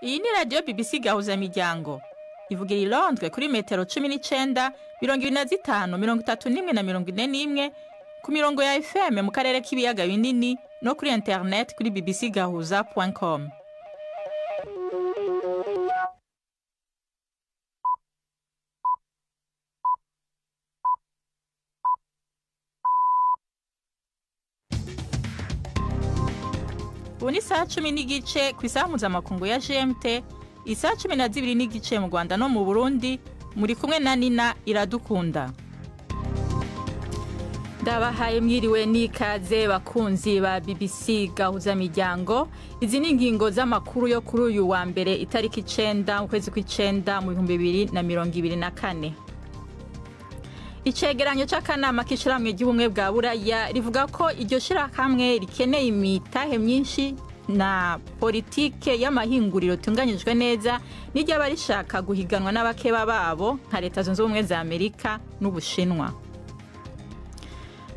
Iyi ni radio BBC GAHUZAMIRYANGO. Ivugira i Londres kuri metero 19, 25, 31 na 41 ku mirongo ya FM mu karere k'ibiyaga binini no kuri internet kuri bbcgahuza.com. Ubu ni saa 10 n'igice ku isaha mpuzamakungu ya GMT, isaha 12 n'igice mu Rwanda no mu Burundi, muri kumwe na Nina Iradukunda. Ndabahaye mwiriwe n'ikaze bakunzi ba BBC GAHUZAMIRYANGO. Izi ni ingingo z'amakuru yo kuri uyu wa mbere itariki 9 ukwezi kw'icenda mu 2024. Icegeranyo c'akanama k'ishirahamwe ry'ubumwe bwa Buraya rivuga ko iryo shirahamwe rikeneye imitahe myinshi na politike y'amahinguriro tunganyijwe neza n'iryaba rishaka guhiganwa n'abakeba babo nka Leta Zunze Ubumwe za Amerika n'Ubushinwa.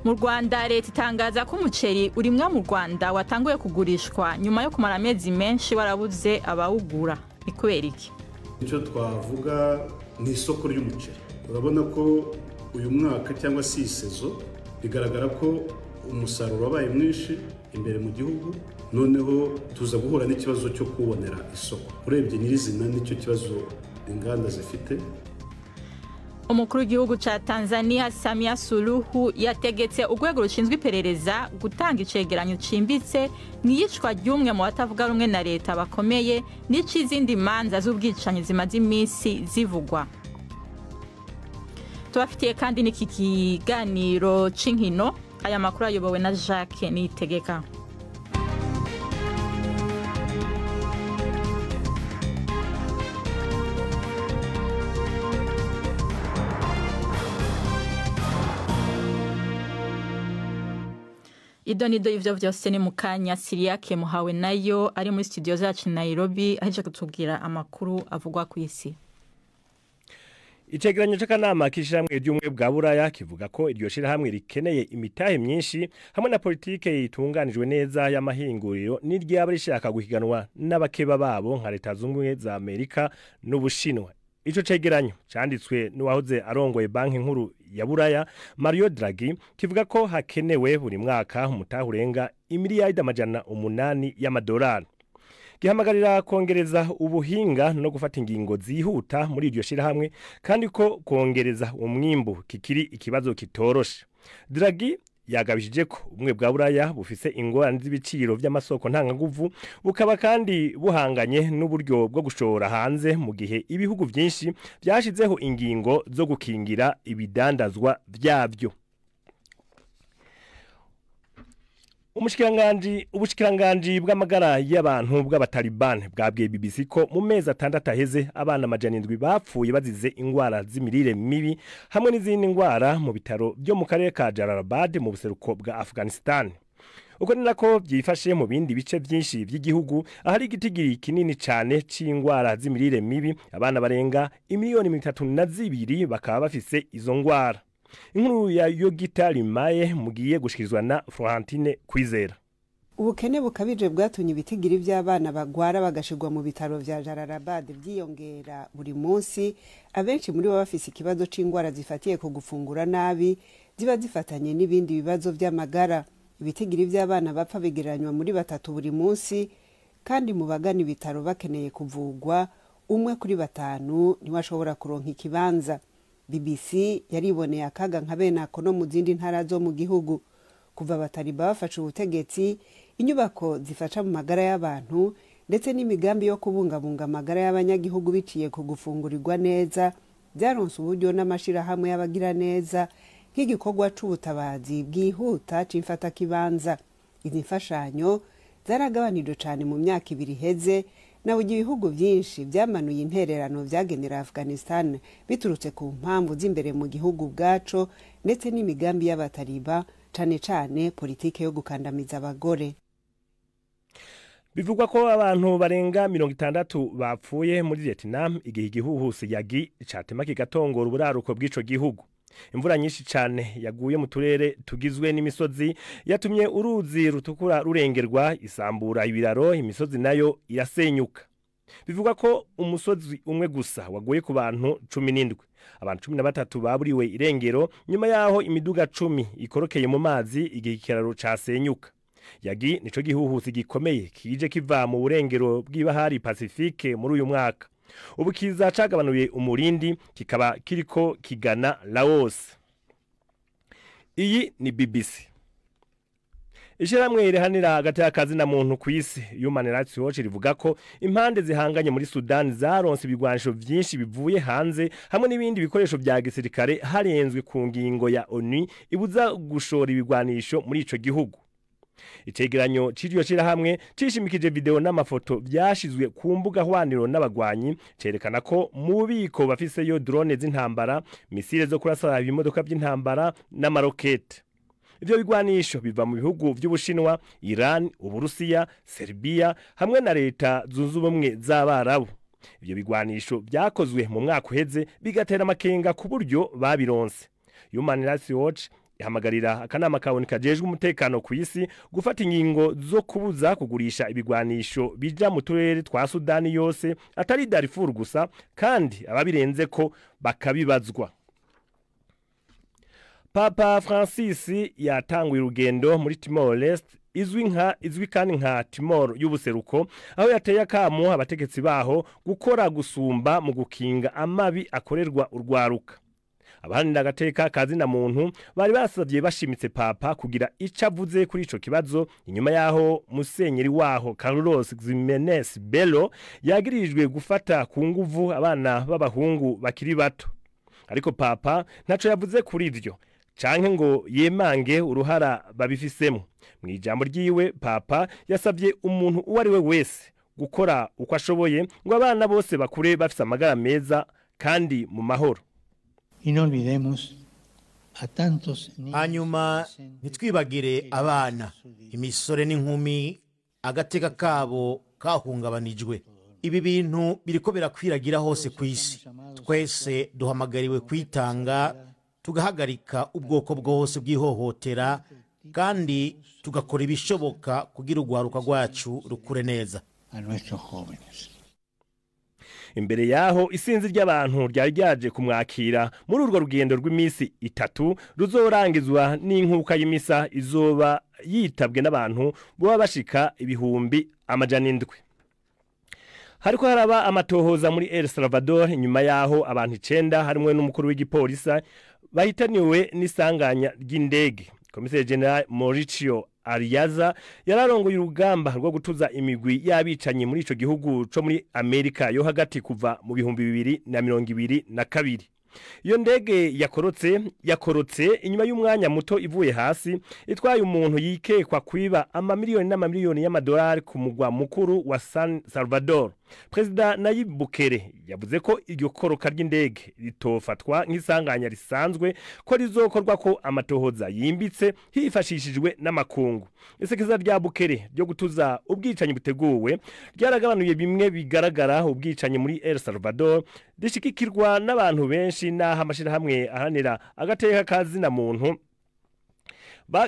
Mu Rwanda leta itangaza ko umuceri urimwa mu Rwanda watanguye kugurishwa nyuma yo kumara amezi menshi warabuze abawugura. Ni kubera iki? Icyo twavuga ni isoko ry'umuceri. Urabona ko uyu mwaka cyangwa se isezo bigaragara ko umusaruro wabaye mwinshi imbere mu gihugu, noneho tuza guhura n'ikibazo cyo kubonera isoko. Urebye nyirizina nicyo kibazo inganda zifite. Umukuru w'igihugu ca Tanzania Samia Suluhu yategetse urwego rushinzwe iperereza gutanga icegeranyo cimbitse n'iyicwa ry'umwe mu batavuga rumwe na leta bakomeye n'icizindi manza z'ubwicanyi zimaze imisi zivugwa. Tubafitiye kandi n'iki kiganiro c'inkino. Aya makuru ayobowe na Jacques Niyitegeka. Idonido y'ivyo vyose ni mukanya Siriake muhawe nayo ari muri studio zacu Nairobi aheje kutubwira amakuru avugwa ku isi. Icegeranyo c'akanama k'ishirahamwe ry'ubumwe bwa Buraya kivuga ko iryo shirahamwe rikeneye imitahe myinshi hamwe na politike itunganijwe neza y'amahinguriro n'iryaba rishaka guhiganwa n'abakeba babo nka Leta Zunze Ubumwe za Amerika n'Ubushinwa. Ico cegeranyo canditswe n'uwahoze arongoye banki nkuru ya Buraya Mario Draghi kivuga ko hakenewe buri mwaka umutahe urenga imiliyaridi 800 y'amadolari. Gihamagarira kongereza ubuhinga no gufata ingingo zihuta muri iryo shirahamwe kandi ko kongereza umwimbu kikiri ikibazo kitoroshe. Draghi yagabishije ko ubumwe bwa Buraya bufise ingorane z'ibiciro by'amasoko ntanganguvu bukaba kandi buhanganye n'uburyo bwo gushora hanze mu gihe ibihugu byinshi byashizeho ingingo zo gukingira ibidandazwa byabyo. Ubushikiranganje bw'amagara y'abantu bw'abatalibani bwabwiye BBC ko mu mezi 6 aheze abana 700 bapfuye bazize ingwara z'imirire mibi hamwe n'izindi ngwara mu bitaro byo mu karere ka Jalalabad mu buseruko bwa Afghanistan. Uko nako byifashe mu bindi bice byinshi by'igihugu ahari igitigiri kinini cyane c'ingwara z'imirire mibi, abana barenga imiliyoni 32 bakaba bafise izo ngwara. Inkuru ya Yogita Limaye mugiye gushikirizwa na Florentine Kwizera. Ubukene bukabije bwatunye ibitigiri by'abana bagwara bagashirwa mu bitaro vya Jalalabad byiyongera buri munsi, abenshi muri bo bafise ikibazo c'ingwara zifatiye ku gufungura nabi ziba zifatanye n'ibindi bibazo by'amagara. Ibitigiri by'abana bapfa bigereranywa muri 3 buri munsi, kandi mu bagana ibitaro bakeneye kuvugwa umwe kuri 5 niwe ashobora kuronka ikibanza. BBC yariboneye akaga nka benako no mu zindi ntara zo mu gihugu. Kuva abataliba bafashe ubutegetsi, inyubako zifasha mu magara y'abantu ndetse n'imigambi yo kubungabunga amagara y'abanyagihugu biciye ku gufungurirwa neza byaronse uburyo n'amashirahamwe y'abagira neza nk'igikorwa c'ubutabazi bwihuta c'imfata kibanza. Izi mfashanyo zaragabanijwe cyane mu myaka 2 iheze, na ibihugu byinshi byamanuye intererano vyagenera Afghanistan biturutse ku mpamvu z'imbere mu gihugu bwaco ndetse n'imigambi y'abataliba cane politike yo gukandamiza abagore. Bivugwa ko abantu barenga 60 bapfuye muri Vietnam igihe igihuhusi Yagi catema kigatongora uburaruko bw'ico gihugu. Imvura nyinshi cyane yaguye mu turere tugizwe n'imisozi yatumye uruzi rutukura rurengerwa, isambura ibiraro, imisozi nayo irasenyuka. Bivuga ko umusozi umwe gusa waguye ku bantu 17. Abantu 13 baburiwe irengero nyuma yaho imiduga 10 ikorokeye mu mazi igihe ikiraro casenyuka. Yagi nico gihuhusi gikomeye kije kiva mu burengero bw'ibahari Pacifique muri uyu mwaka. Ubu kiza cagabanuye umurindi kikaba kiriko kigana Laos. Iyi ni BBC. Ishiramwe rihanira hagati y'akazi na muntu kw'isi Human Rights Watch rivuga ko impande zihanganye muri Sudan zaronse ibigwanisho vyinshi bivuye hanze hamwe n'ibindi bikoresho vya gisirikare harenzwe ku ngingo ya ONU ibuza gushora ibigwanisho muri ico gihugu. Icegeranyo c'iryo shirahamwe cishimikije video n'amafoto byashizwe ku mbuga hwaniro n'abagwanyi cerekana ko mu bubiko bafise yo drone z'intambara, misile zo kurasa ibimodoka by'intambara n'amarokete. Ivyo bigwanisho biva mu bihugu vy'Ubushinwa, Iran, Uburusiya, Serbia hamwe na leta zunze ubumwe z'Abarabu. Ivyo bigwanisho byakozwe mu mwaka uheze bigatera amakenga ku buryo babironse. Human Rights Watch ihamagarira akanama kaboni kajejwe umutekano ku isi gufata ingingo zo kubuza kugurisha ibigwanisho bija mu turere twa Sudani yose atari Darfur gusa kandi ababirenze ko bakabibazwa. Papa Francis yatanguye urugendo muri Timor Leste izwi kandi nka Timor y'ubuseruko aho yateye akamo abategetsi baho gukora gusumba mu gukinga amabi akorerwa urwaruka. Abahanira agateka kazi na muntu bari basavye bashimitse papa kugira ico avuze kuri ico kibazo inyuma yaho musenyeri waho Carlos Jimenez Bello yagirijwe gufata ku nguvu abana b'abahungu bakiri bato. Ariko papa ntaco yavuze kuri ivyo canke ngo yemange uruhara babifisemo. Mu ijambo ryiwe papa yasavye umuntu uwari we wese gukora uko ashoboye ngo abana bose bakure bafise amagara meza kandi mu mahoro. Hanyuma nitwibagire abana, imisore n'inkumi agateka kabo kahungabanijwe. Ibi bintu biriko birakwiragira hose kw'isi. Twese duhamagariwe kwitanga tugahagarika ubwoko bwose bw'ihohotera kandi tugakora ibishoboka kugira urwaruka rwacu rukure neza. Imbere yaho isinzi ry'abantu ryari ryaje kumwakira muri urwo rugendo rw'imisi 3 ruzorangizwa n'inkuka y'imisa izoba yitabwe n'abantu bo bashika ibihumbi 700. Hariko haraba amatohoza muri El Salvador inyuma yaho abantu 9 harimwe n'umukuru w'igipolisa bahitaniwe n'isanganya ry'indege. Komiseri General Mauricio Ariaza yararongoye urugamba rwo gutuza imigwi y'abicanyi muri ico gihugu co muri Amerika yo hagati kuva mu 2022. Iyo ndege yakorotse inyuma y'umwanya muto ivuye hasi itwaye umuntu yikekwa kwiba amamiliyoni n'amamiliyoni y'amadolari ku mugwa mukuru wa San Salvador. President Nayib Bukele yavuze ko iryo koroka ry'indege ritofatwa nk'isanganya risanzwe ko rizokorwa ko amatohoza yimbitse hifashishijwe n'amakungu. Isekeza rya Bukele ryo gutuza ubwicanyi buteguwe ryaragabanuye bimwe bigaragara ubwicanyi muri El Salvador rishikikirwa n'abantu benshi n'aho amashirahamwe ahanira agateka kazi na muntu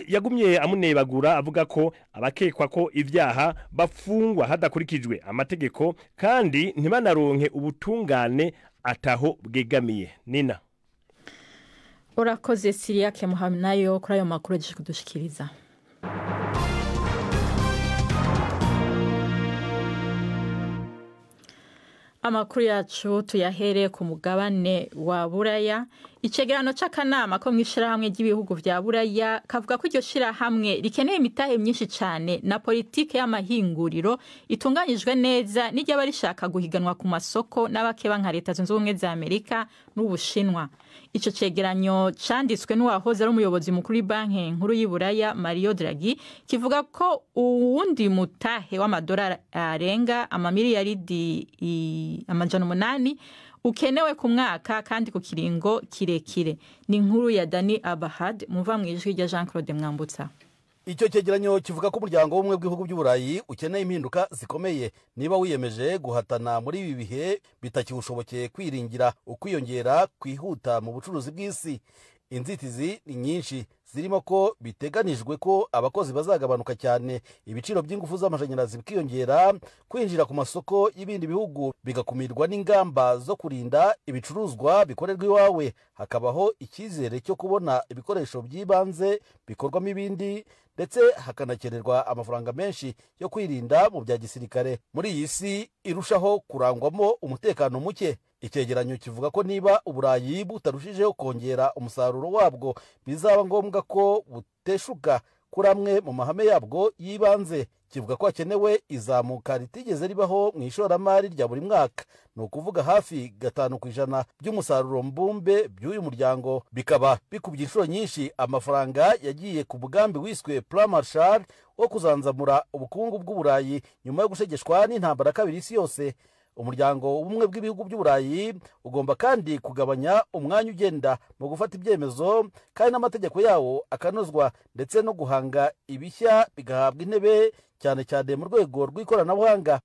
yagumye amunebagura avuga ko abakekwa ko ivyaha bafungwa hadakurikijwe amategeko kandi ntibanaronke ubutungane ataho bwegamiye. Nina urakoze Siria ke Muhamnayo kuri ayo makuru dushikiriza. Amakuru yacu tuyahere ku mugabane wa Buraya. Icegerano c'akanama ko mwishirahamwe ry'ibihugu vya Buraya kavuga ko iryo shirahamwe rikeneye imitahe myinshi cyane na politike y'amahinguriro itunganyijwe neza n'ijya barishaka guhiganwa ku masoko n'abakeba nka leta zunze ubumwe za Amerika n'Ubushinwa. Ico cegeranyo canditswe n'uwahoze ari umuyobozi mukuru w'Ibanki Nkuru y'Iburaya Mario Draghi kivuga ko uwundi mutahe w'amadolari arenga amamiliyaridi 800 ukenewe ku mwaka kandi ku kiringo kirekire. Ni inkuru ya Dani Abahad muva mwijwi rya Jean Claude Mwambutsa. Icyo cyegeranyo kivuga ko umuryango w'ubumwe bw'ibihugu by'Uburayi ukeneye impinduka zikomeye niba wiyemeje guhatana muri ibi bihe bitakibushobokeye kwiringira ukwiyongera kwihuta mu bucuruzi bw'isi. Inzitizi ni nyinshi zirimo ko biteganijwe ko abakozi bazagabanuka cyane, ibiciro by'ingufu z'amashanyarazi bikiyongera, kwinjira ku masoko y'ibindi bihugu bigakumirwa n'ingamba zo kurinda ibicuruzwa bikorerwa iwawe, hakabaho icyizere cyo kubona ibikoresho by'ibanze bikorwamo ibindi, ndetse hakanakenerwa amafaranga menshi yo kwirinda mu bya gisirikare muri iyi si irushaho kurangwamo umutekano muke. Icyegeranyo kivuga ko niba Uburayi butarushijeho kongera umusaruro wabwo, bizaba ngombwa ko buteshuka kuri amwe mu mahame yabwo y'ibanze. Kivuga ko hakenewe izamuka ritigeze ribaho mu ishoramari rya buri mwaka, ni ukuvuga hafi 5% by'umusaruro mbumbe by'uyu muryango, bikaba bikubye inshuro nyinshi amafaranga yagiye ku mugambi wiswe Plan Marshall wo kuzanzamura ubukungu bw'Uburayi nyuma yo gushegeshwa n'intambara kabiri isi yose. Umuryango w'ubumwe bw'ibihugu by'Uburayi ugomba kandi kugabanya umwanya ugenda mu gufata ibyemezo, kandi n'amategeko yawo akanozwa, ndetse no guhanga ibishya bigahabwa intebe, cyane cyane mu rwego rw'ikoranabuhanga.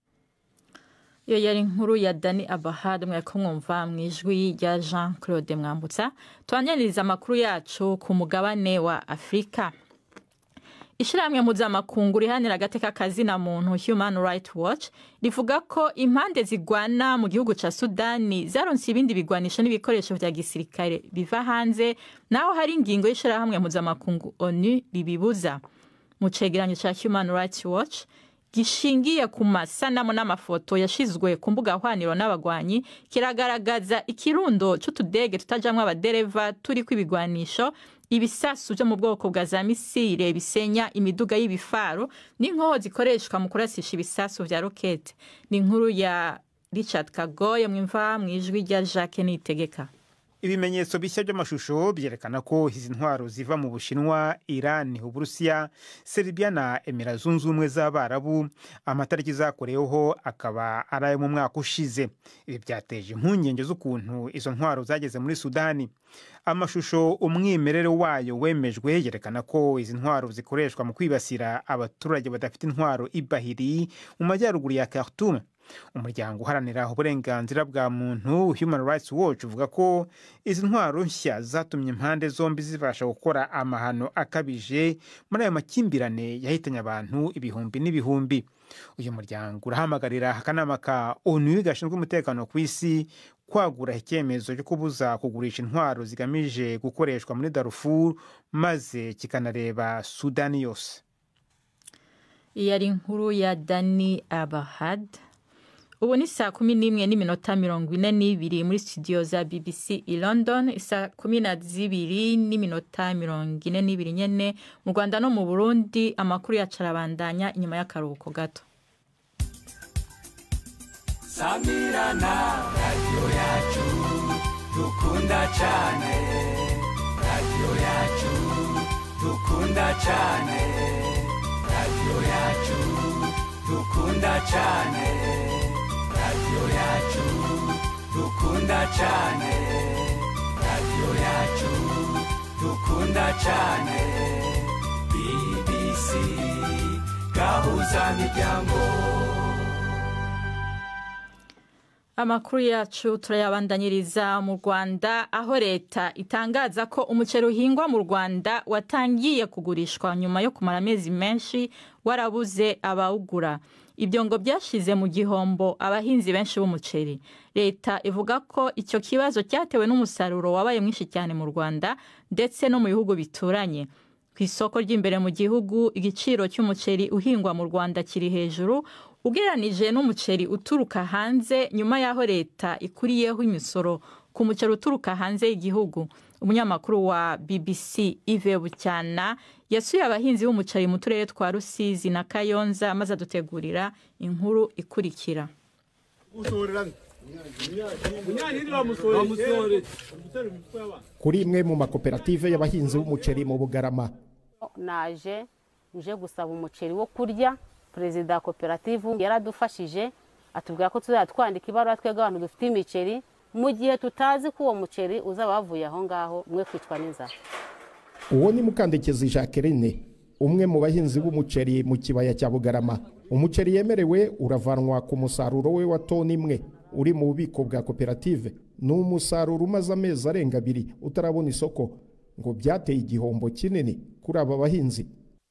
Iyo yari inkuru ya Dani Abahad mwako mwumva mu ijwi rya Jean Claude Mwambutsa. Twanyaniriza amakuru yacu ku mugabane wa Afrika. Ishirahamwe mpuzamakungu rihanira agateka kazina muntu Human Rights Watch rivuga ko impande zigwana mu gihugu ca Sudani zaronse ibindi bigwanisho n'ibikoresho vya gisirikare biva hanze, naho hari ingingo y'ishirahamwe mpuzamakungu ONU ribibuza. Mu cegeranyo ca Human Rights Watch gishingiye ku masanamu n'amafoto yashizwe ku mbuga hwaniro n'abagwanyi, kiragaragaza ikirundo c'utudege tutajamwe abadereva turi kwibigwanisho, ibisasu byo mu bwoko bwa za misile bisenya imiduga y'ibifaru, n'inkoho zikoreshwa mu kurasisha ibisasu vya rokete. Ni inkuru ya Richard Kagoye mwimva mu ijwi rya Jacques Nitegeka. Ibimenyetso bishya by'amashusho byerekana ko izi ntwaro ziva mu Bushinwa, Iran, Uburusiya, Serbia na Emira Zunze Ubumwe z'Abarabu. Amatariki zakoreweho akaba ari ayo mu mwaka ushize. Ibi byateje impungenge z'ukuntu izo ntwaro zageze muri Sudani. Amashusho umwimerere wayo wemejwe yerekana ko izi ntwaro zikoreshwa mu kwibasira abaturage badafite intwaro ibahiri mu majyaruguru ya Khartoum. Umuryango uharanira uburenganzira bwa muntu Human Rights Watch uvuga ko izi ntwaro nshya zatumye impande zombi zibasha gukora amahano akabije muri ayo makimbirane yahitanye abantu ibihumbi n'ibihumbi. Uyu muryango urahamagarira akanama ka ONU gashinzwe umutekano ku isi kwagura icyemezo cyo kubuza kugurisha intwaro zigamije gukoreshwa muri Darfur, maze kikanareba Sudani yose. Iyari inkuru ya Dani Abahad. Ubu ni saa 11:42 muri studio za BBC i London, saa 12:42 nyene mu Rwanda no mu Burundi. Amakuru yacarabandanya inyuma y'akaruhuko gato. Samirana radio yacu dukunda cyane, radio yacu dukunda cyane, radio yacu dukunda cyane, radio yacu dukunda cyane, radio yacu dukunda cyane, BBC Gahuzamiryango. Amakuru yacu turayabandanyiriza mu Rwanda, aho leta itangaza ko umuceri uhingwa mu Rwanda watangiye kugurishwa nyuma yo kumara amezi menshi warabuze abawugura. Ibyo ngo byashize mu gihombo abahinzi benshi b'umuceri. Leta ivuga ko icyo kibazo cyatewe n'umusaruro wabaye mwinshi cyane mu Rwanda ndetse no mu bihugu bituranye. Ku isoko ry'imbere mu gihugu, igiciro cy'umuceri uhingwa mu Rwanda kiri hejuru ugereranije n'umuceri uturuka hanze, nyuma y'aho leta ikuriyeho imisoro ku muceri uturuka hanze y'igihugu. Umunyamakuru wa BBC Ive Bucyana yasuye abahinzi b'umuceri mu turere twa Rusizi na Kayonza, maze adutegurira inkuru ikurikira. Kuri imwe mu makoperative y'abahinzi b'umuceri mu Bugarama. Naje gusaba umuceri wo kurya. Perezida wa koperative yaradufashije atubwira ko tuzatwandika ibaruwa twebwe abantu dufite imiceri, mu gihe tutazi ko uwo muceri uzaba wavuye aho ngaho mwe kwicwa n'inzara. Uwo ni Mukandekezi Jacqueline, umwe mu bahinzi b'umuceri mu kibaya cya Bugarama. Umuceri yemerewe uravanwa ku musaruro we wa toni imwe uri mu bubiko bwa koperative. Ni umusaruro umaze amezi arenga 2 utarabona isoko. ngo byateye igihombo kinini kuri aba bahinzi.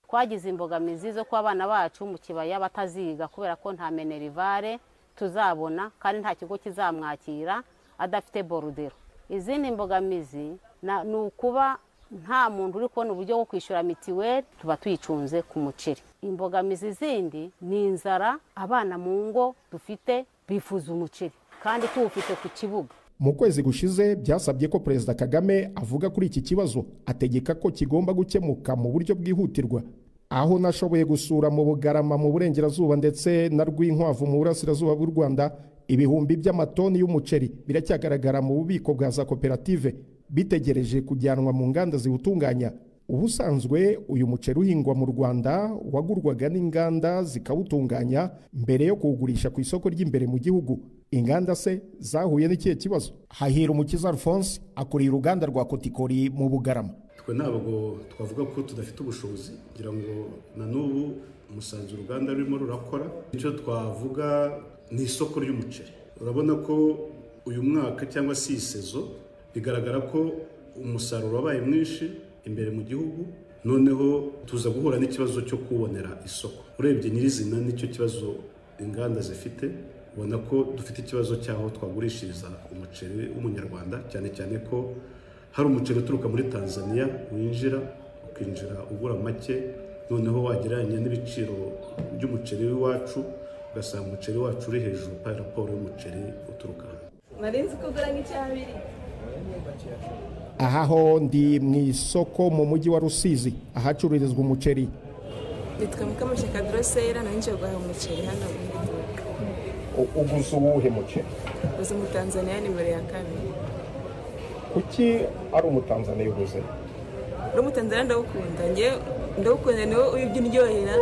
Twagize imbogamizi zo ko abana bacu mu kibaya bataziga kubera ko nta menerivare tuzabona kandi nta kigo kizamwakira adafite borudero. Izindi mbogamizi ni ukuba nta muntu uri kubona uburyo bwo kwishyura mitiweli, tuba tuyicunze ku muceri. Imbogamizi zindi ni inzara, abana mu ngo dufite bifuza umuceri kandi tuwufite ku kibuga. Mu kwezi gushize byasabye ko Perezida Kagame avuga kuri iki kibazo, ategeka ko kigomba gukemuka mu buryo bwihutirwa. Aho nashoboye gusura mu Bugarama mu burengerazuba ndetse na Rwinkwavu mu burasirazuba bw'u Rwanda, ibihumbi by'amatoni y'umuceri biracyagaragara mu bubiko bwa za koperative bitegereje kujyanwa mu nganda ziwutunganya. Ubusanzwe uyu muceri uhingwa mu Rwanda wagurwaga n'inganda zikawutunganya mbere yo kuwugurisha ku isoko ry'imbere mu gihugu. Inganda se zahuye n'ikihe kibazo? Hahira Umukiza Alphonse akuriye uruganda rwa Kotikori mu Bugarama. Twe ntabwo twavuga ko tudafite ubushobozi, kugira ngo na n'ubu umusanzu uruganda rurimo rurakora. Icyo twavuga ni isoko ry'umuceri. Urabona ko uyu mwaka cyangwa se isezo bigaragara ko umusaruro wabaye mwinshi imbere mu gihugu, noneho tuza guhura n'ikibazo cyo kubonera isoko. Urebye nyirizina nicyo kibazo inganda zifite, ubona ko dufite ikibazo cyaho twagurishiriza umuceri w'umunyarwanda, cyane cyane ko hari umuceri uturuka muri Tanzania winjira ukinjira ugura make, noneho wagereranya n'ibiciro by'umuceri w'iwacu ugasanga umuceri wacu uri hejuru pa raporo y'umuceri uturuka hano. Narinzi ko ugura nk'icyabiri. Aha ho ndi mu isoko mu mujyi wa Rusizi ahacururizwa umuceri. Nitwa Mukamushyaka Drosera, nanjye guhaha umuceri hano mu iduka. Uguze uwuhe muceri? Uguze mu Tanzania nimero ya 2. Kuki ari umutanzania uguze? Umutanzania ndawukunda niwo ubyindyohera.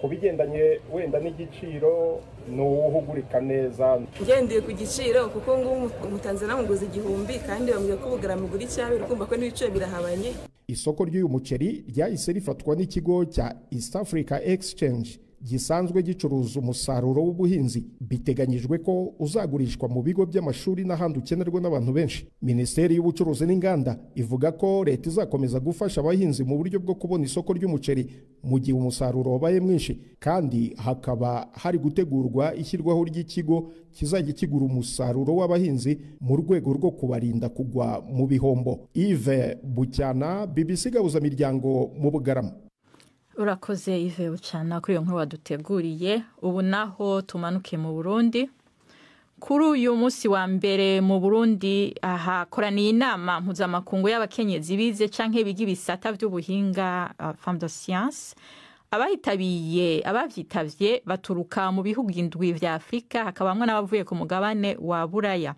Kubigendanye wenda n'igiciro n'uhugurika neza. Ngendeye ku giciro kuko ngo umutanzania muguze 1000 kandi bambwiye ko Bugarama mugura 200, kumva ko n'ibiciro birahabanye. Isoko ry'uyu muceri ryahise rifatwa n'ikigo cya East Africa Exchange gisanzwe gicuruza umusaruro w'ubuhinzi. Biteganyijwe ko uzagurishwa mu bigo by'amashuri n'ahandi ukenerwa n'abantu benshi. Minisiteri y'Ubucuruzi n'Inganda ivuga ko leta izakomeza gufasha abahinzi mu buryo bwo kubona isoko ry'umuceri mu gihe umusaruro wabaye mwinshi, kandi hakaba hari gutegurwa ishyirwaho ry'ikigo kizajya kigura umusaruro w'abahinzi mu rwego rwo kubarinda kugwa mu bihombo. Yves Bucyana, BBC Gahuzamiryango mu Bugarama. Urakoze Yves Bucyana kuri iyo nkuru waduteguriye. Ubu naho tumanuke mu Burundi. Kuri uyu munsi wa mbere mu Burundi hakoraniye inama mpuzamakungu y'abakenyezi bize canke biga ibisata by'ubuhinga Femme de Science. Abavyitavye baturuka mu bihugu 7 vya Afrika, hakabamwe n'abavuye ku mugabane wa Buraya.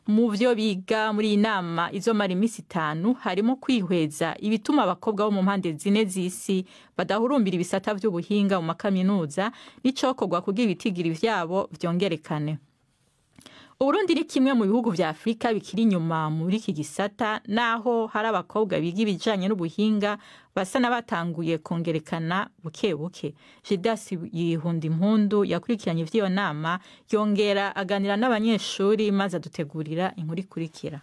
Mu byo biga muri inama izomara imisi 5 harimo kwihweza ibituma abakobwa bo mu mpande zine z'isi badahurumbira ibisata by'ubuhinga mu makaminuza n'icokorwa kugira ibitigiri vyabo vyongerekane. Uburundi ni kimwe mu bihugu vya Afrika bikiri inyuma muri iki gisata, naho hari abakobwa biga ibijanye n'ubuhinga basa n'abatanguye kongerekana buke buke. Jidas Yihunda Impundu yakurikiranye ivy'iyo nama, yongera aganira n'abanyeshuri maze adutegurira inkuru ikurikira.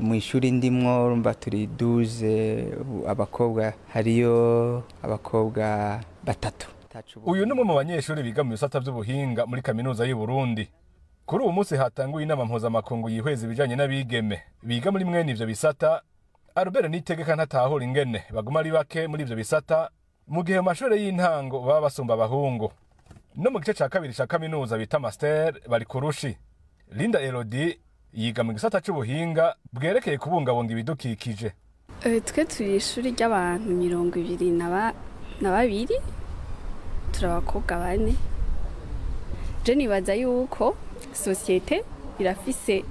Mu ishuri ndimwo urumva turi 12 abakobwa, hariyo abakobwa 3. Uyu ni umwe mu banyeshuri biga mu bisata by'ubuhinga muri kaminuza y'u Burundi. Kuri uwo munsi hatanguye inama mpuzamakungu yihweza ibijanye n'abigeme biga muri mwene ivyo bisata. Albert Nitegeka ntatahura ingene baguma ari bake muri ivyo bisata mu gihe mu mashuri y'intango baba basumba abahungu. No mu gice ca kabiri ca kaminuza bita master bari kurushi. Linda Elodie yiga mu gisata c'ubuhinga bwerekeye kubungabunga ibidukikije. Twe turi ishuri ry'abantu 22 turabakobwa 4. Je nibaza yuko societe irafise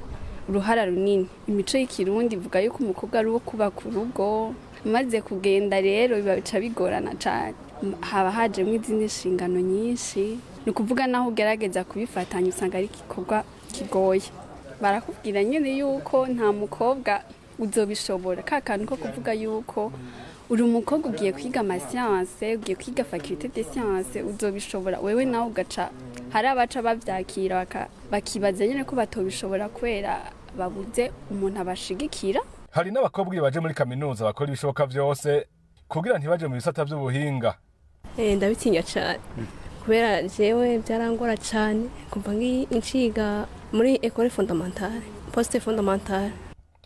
uruhara runini. Imico y'ikirundi ivuga yuko umukobwa ari wo kubaka urugo, maze kugenda rero bibaca bigorana cyane. Haba hajemwe izindi nshingano nyinshi, ni kuvuga naho ugerageza kubifatanya usanga ari igikorwa kigoye. Barakubwira nyine yuko nta mukobwa uzobishobora, kakantu ko kuvuga yuko uri umukobwa ugiye kwiga amascience, ugiye kwiga faculté de science, uzobishobora. Wewe nawe ugaca hari abaca bavyakira bakibaza nyine ko batobishobora kwera babuze umuntu abashigikira. hari n'abakobwa baje muri kaminuza bakora ibishoboka byose kugira ntibaje mu bisata by'ubuhinga. Ndabitinya cyane kubera jewe byarangora cyane kumva nk'inciga muri école fondamentale poste fondamentale.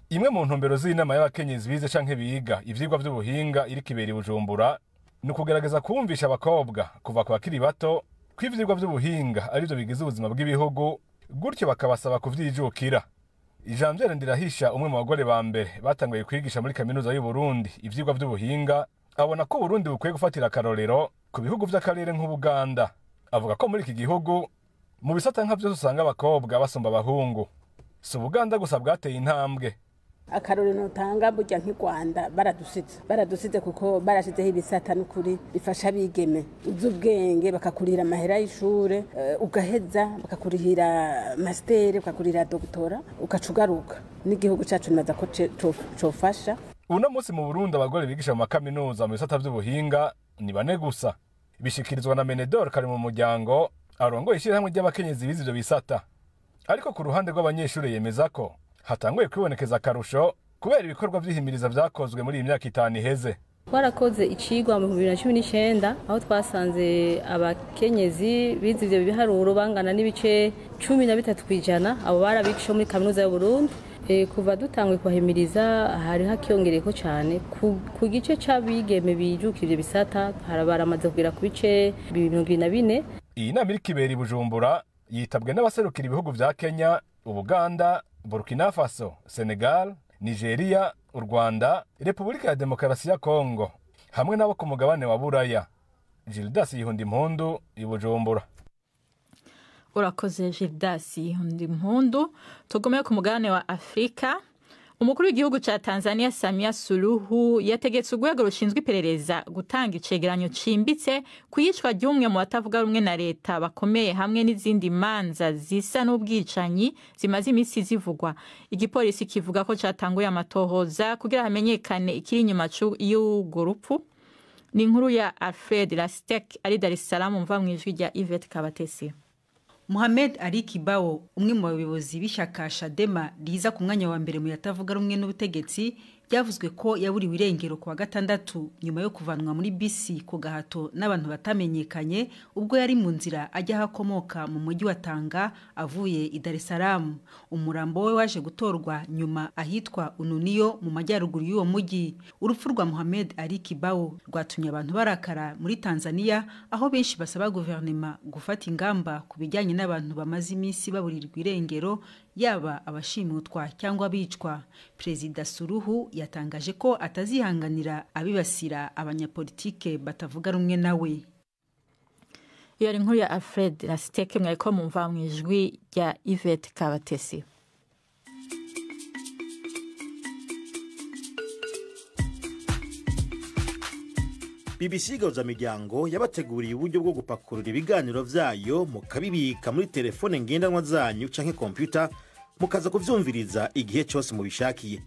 Imwe mu ntumbero z'inama y'abakenyezi bize canke biga ivyigwa by'ubuhinga iri kibera Bujumbura ni ukugerageza kumvisha abakobwa kuva ku bakiri bato ko ivyigwa by'ubuhinga ari byo bigize ubuzima bw'ibihugu, gutyo bakabasaba kuvyijukira. Ijambo ndirahisha umwe mu bagore ba mbere batanguye kwigisha muri kaminuza y'u Burundi ivyigwa by'ubuhinga, abona ko Burundi bukwiye gufatira akarorero ku bihugu vy'akarere nk'Ubuganda. Avuga ko muri iki gihugu mu bisata nka byose usanga abakobwa basumba abahungu. Si Ubuganda gusa bwateye intambwe. Akarorero notanga burya nk'i Rwanda baradusize kuko barashizeho ibisata n'ukuri bifasha bigeme uz'ubwenge, bakakurira amahera y'ishure, ugaheza bakakurihira master, bakakurira doktora, ukacugaruka n'igihugu cyacu nibaza ko cofasha. Uno munsi mu Burundi abagore bigisha mu makaminuza mu bisata by'ubuhinga ni 4 gusa. Bishikirizwa na Menedor kari mu muryango arongoye ishyirahamwe ry'abakenyezi bize ivyo bisata. Ariko ku ruhande rw'abanyeshuri yemeza ko hatanguye kwibonekeza akarusho kubera ibikorwa by'ihimiriza byakozwe muri iyi myaka 5 iheze. Twarakoze icigwa mu 2019 aho twasanze abakenyezi bize ivyo biharuro bangana n'ibice 13% abo barabigisha muri kaminuza y'u Burundi. Kuva dutangwe kwahimiriza hari hakiyongereko cyane ku gice c'abigeme bijuka ivyo bisata baramaze kugira ku bice 24. Iyi nama iri kibera Bujumbura yitabwe n'abaserukira ibihugu vya Kenya, Ubuganda, Burkina Faso, Senegal, Nigeria, u Rwanda, Repubulika ya Demokarasi ya Kongo hamwe n'abo ku mugabane wa Buraya. Gildas Yihundimpundu i Bujumbura. Urakoze Gildas Yihundimpundu. Tugomeye ku mugabane wa Afrika. Umukuru w'igihugu ca Tanzania Samia Suluhu yategetse urwego rushinzwe iperereza gutanga icegeranyo cimbitse kuyicwa ry'umwe mu batavuga rumwe na leta bakomeye hamwe n'izindi manza zisa n'ubwicanyi zimaze iminsi zivugwa. Igipolisi kivuga ko catanguye amatohoza kugira hamenyekane ikiri inyuma y'urwo rupfu. Ni inkuru ya Alfred Lastek ari Dar es Salaam mva mu ijwi rya Yvette Kabatesi. Mohamed Ali Kibao, umwe mu bayobozi b'ishyaka Chadema riza ku mwanya wa mbere mu yatavuga rumwe n'ubutegetsi, byavuzwe ko yaburiwe irengero ku wa gatandatu nyuma yo kuvanwa muri bisi ku gahato n'abantu batamenyekanye ubwo yari mu nzira ajya hakomoka mu mujyi wa Tanga avuye i Dar es Salaam. Umurambo we waje gutorwa nyuma ahitwa Ununiyo mu majyaruguru y'uwo mujyi. Urupfu rwa Mohamed Ali Kibao rwatumye abantu barakara muri Tanzania, aho benshi basaba guverinoma gufata ingamba ku bijyanye n'abantu bamaze iminsi baburirwa irengero, yaba abashimutwa cyangwa bicwa. Perezida Suluhu yatangaje ko atazihanganira abibasira abanyapolitike batavuga rumwe nawe. Iyo ari inkuru ya Alfred Lastek mwariko mumva mu ijwi rya Yvette Kabatesi. BBC GAHUZAMIRYANGO yabateguriye uburyo bwo gupakurura ibiganiro vyayo mukabibika muri telefone ngendanwa zanyu canke computer mukaza kuvyumviriza igihe cyose mubishakiye.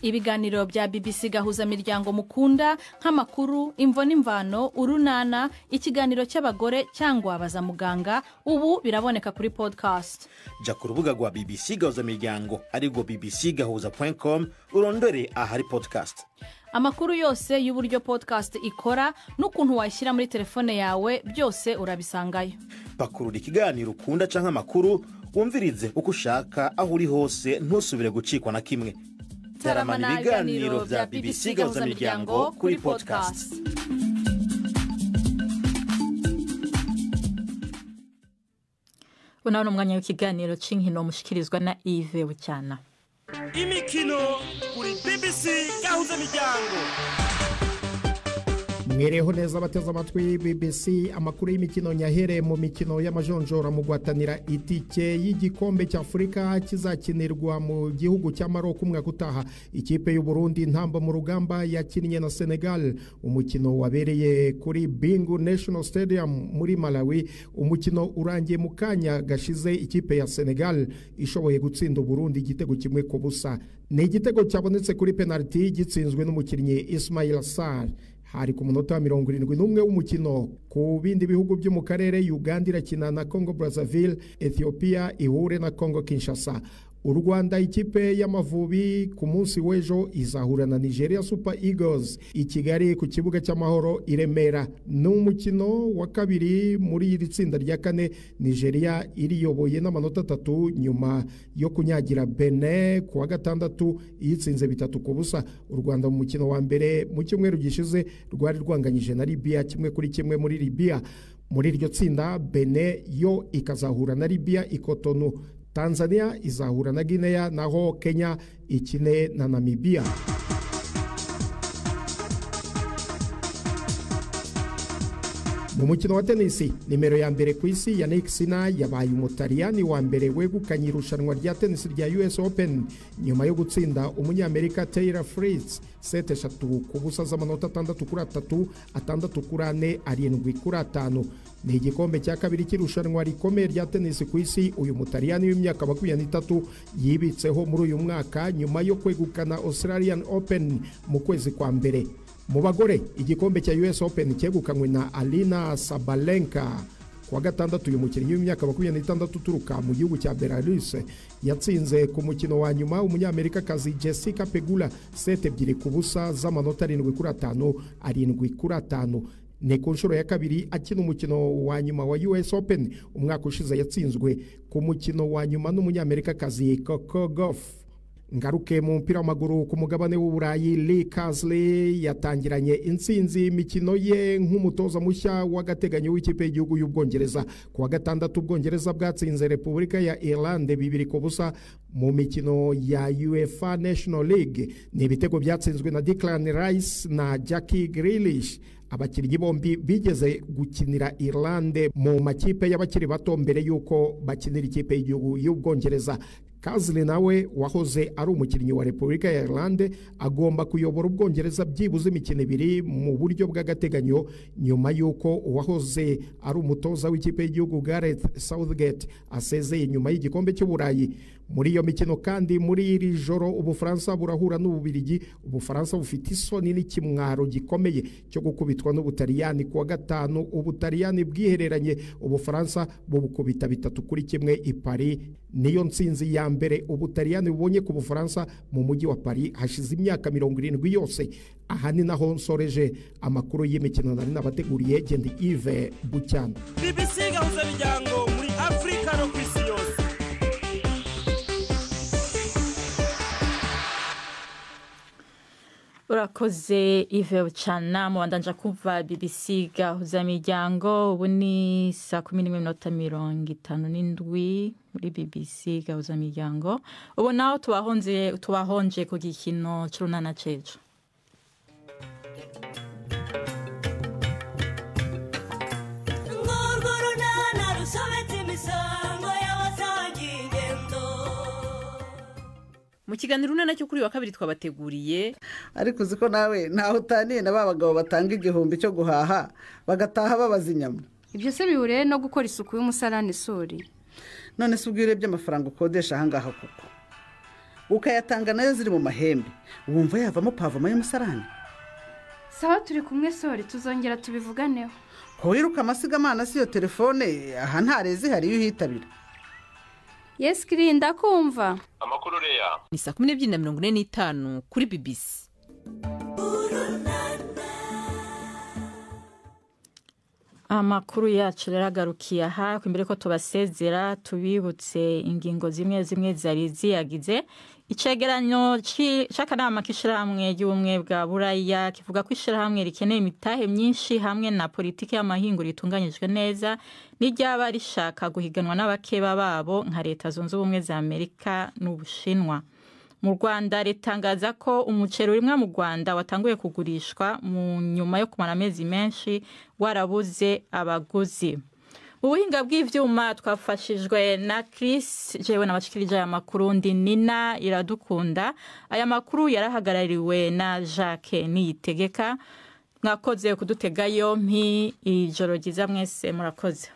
Ibiganiro bya BBC GAHUZAMIRYANGO mukunda nk'amakuru, imvo n'imvano, urunana, ikiganiro cy'abagore cyangwa abaza muganga, ubu biraboneka kuri podcast. Ja ku rubuga rwa BBC GAHUZAMIRYANGO ariko bbcgahuza.com urondore ahari podcast. Amakuru yose y'uburyo podcast ikora n'ukuntu wayishyira muri telefone yawe byose urabisangayo. Pakurura ikiganiro ukunda canke amakuru wumvirize uko ushaka aho uri hose ntusubire gucikwa na kimwe. Taramana ibiganiro vya BBC GAHUZAMIRYANGO kuri podcast. Unaona umwanya w'ikiganiro c'inkino mushikirizwa na Yves Bucyana. Imikino kuri BBC GAHUZAMIRYANGO. Mwereho neza bateze amatwi BBC amakuru y'imikino nyahere mu mikino y'amajonjora mu gwatanira itike y'igikombe cy'Afrika kizakinirwa mu gihugu cya Maroc umwaka utaha. Ikipe y'u Burundi ntamba mu rugamba yakinnye na Senegal, umukino wabereye kuri Bingu National Stadium muri Malawi. Umukino urangiye mu kanya gashize ikipe ya Senegal ishoboye gutsinda Burundi igitego kimwe ku busa. Ni igitego cyabonetse kuri penalty gitsinzwe n'umukinnyi Ismail Sarr. Hari ku munota 71 w'umukino. Ku bindi bihugu byo mu karere, Uganda irakina na Congo Brazzaville, Ethiopia ihure na Congo Kinshasa. u Rwanda ikipe y'Amavubi ku munsi w'ejo izahura na Nigeria Super Eagles i Kigali ku kibuga cy'amahoro i Remera. Ni umukino wa kabiri muri iri tsinda rya kane. Nigeria iriyoboye n'amanota 3 nyuma yo kunyagira Benin ku wa gatandatu yitsinze 3-0. U Rwanda mu mukino wa mbere mu cyumweru gishize rwari rwanganyije na Libya 1-1 muri Libya. Muri iryo tsinda Benin yo ikazahura na Libya i Cotonou. Tanzania izahura na Guinea, naho Kenya ikine na Namibia. Mu mukino wa tenisi, nimero ya mbere ku isi Yannick Sinner yabaye umutaliyani wa mbere wegukanye irushanwa rya tenisi rya US Open nyuma yo gutsinda umunyamerika Taylor Fritz 7-3 z'amanota 6-3, 6-4, 7-5. Ni igikombe cya kabiri cy'irushanwa rikomeye rya tenisi ku isi uyu mutaliyani w'imyaka 23 yibitseho muri uyu mwaka nyuma yo kwegukana Australian Open mu kwezi kwa mbere. Mu bagore, igikombe cya US Open cyegukanywe na Alina Sabalenka. Kwa gatandatu uyu mukinnyi w'imyaka 26 uturuka mu gihugu cya Belarus yatsinze ku mukino wa nyuma umunyamerikakazi Jessica Pegula 7-2 z'amanota 7-5, 7-5. Ni ku nshuro ya kabiri akina umukino wa nyuma wa US Open. Umwaka ushize yatsinzwe ku mukino wa nyuma n'umunyamerikakazi Coco Gauff. Ngaruke mu mpira w'amaguru ku mugabane w'Uburayi, Lee Carsley yatangiranye intsinzi imikino ye nk'umutoza mushya w'agateganyo w'ikipe y'igihugu y'Ubwongereza. Ku wa gatandatu Ubwongereza bwatsinze Repubulika ya Ireland 2-0 mu mikino ya UEFA National League. Ni ibitego byatsinzwe na Declan Rice na Jackie Grealish. Abakinnyi bombi bigeze gukinira Irlande mu makipe y'abakiri bato mbere yuko bakinira ikipe y'igihugu y'Ubwongereza. Carsley nawe wahoze ari umukinnyi wa Repubulika ya Irlande agomba kuyobora Ubwongereza byibuze imikino 2 mu buryo bw'agateganyo nyuma yuko uwahoze ari umutoza w'ikipe y'igihugu Gareth Southgate asezeye nyuma y'igikombe cy'Uburayi. Muri iyo mikino kandi muri iri joro Ubufaransa burahura n'Ububirigi. Ubufaransa bufite isoni n'ikimwaro gikomeye cyo gukubitwa n'Ubutaliyani ku wa gatanu. Ubutaliyani bwihereranye Ubufaransa bubukubita 3-1 i Paris. Niyo ntsinzi ya mbere Ubutaliyani bubonye ku Bufaransa mu mujyi wa Paris hashize imyaka 70 yose. Aha ni naho nsoreje amakuru y'imikino nari nabateguriye. Gende Yves Bucyana. BBC GAHUZAMIRYANGO muri Afrika no kwisi yose. Urakoze Yves Bucyana. Mubandanja kumva BBC GAHUZAMIRYANgo. Ubu ni 11:57 muri BBC GAHUZAMIRYANgo. Ubu naho tubahonje ku gikino cy'urunana cejo. Mu kiganiro urunana cyo kuri wa kabiri twabateguriye, ariko uziko nawe ntaho utaniye na babagabo batanga 1,000 cyo guhaha bagataha babaza inyama. Ibyo se bihuriye no gukora isuku y'umusarani sori. None se ubwire by'amafaranga ukodesha ahangaha kuko ukayatanga nayo ziri mu mahembe, wumva yavamo pavoma y'umusarani? Sawa turi kumwe sori, tuzongera tubivuganeho. Ko wiruka amasigamana si yo telefone aha ntareze hari yuhitabira. Yes kirinda kumva. Amakuru reya. Ni 12:45 kuri BBC. Amakuru yacu ragarukiye aha. Imbere ko tubasezera tubibutse ingingo zimwe zari ziyagize. Icegeranyo cy'akanama k'ishirahamwe y'ubumwe bwa Buraya kivuga ko ishirahamwe rikeneye imitahe myinshi hamwe na politiki y'amahinguriro itunganyijwe neza n'iryaba rishaka guhiganwa n'abakeba babo nka Leta Zunze Ubumwe za Amerika n'Ubushinwa. Mu Rwanda ritangaza ko umuceri urimwe mu Rwanda watanguye kugurishwa mu nyuma yo kumara amezi menshi warabuze abaguzi. Ubuhinga bw'ivyuma twafashijwe na Chris, jewe nabashikirije aya makuru ndi Nina Iradukunda. Aya makuru yarahagarariwe na Jacques Niyitegeka. Mwakoze kudutega yompi, ijoro ryiza mwese murakoze.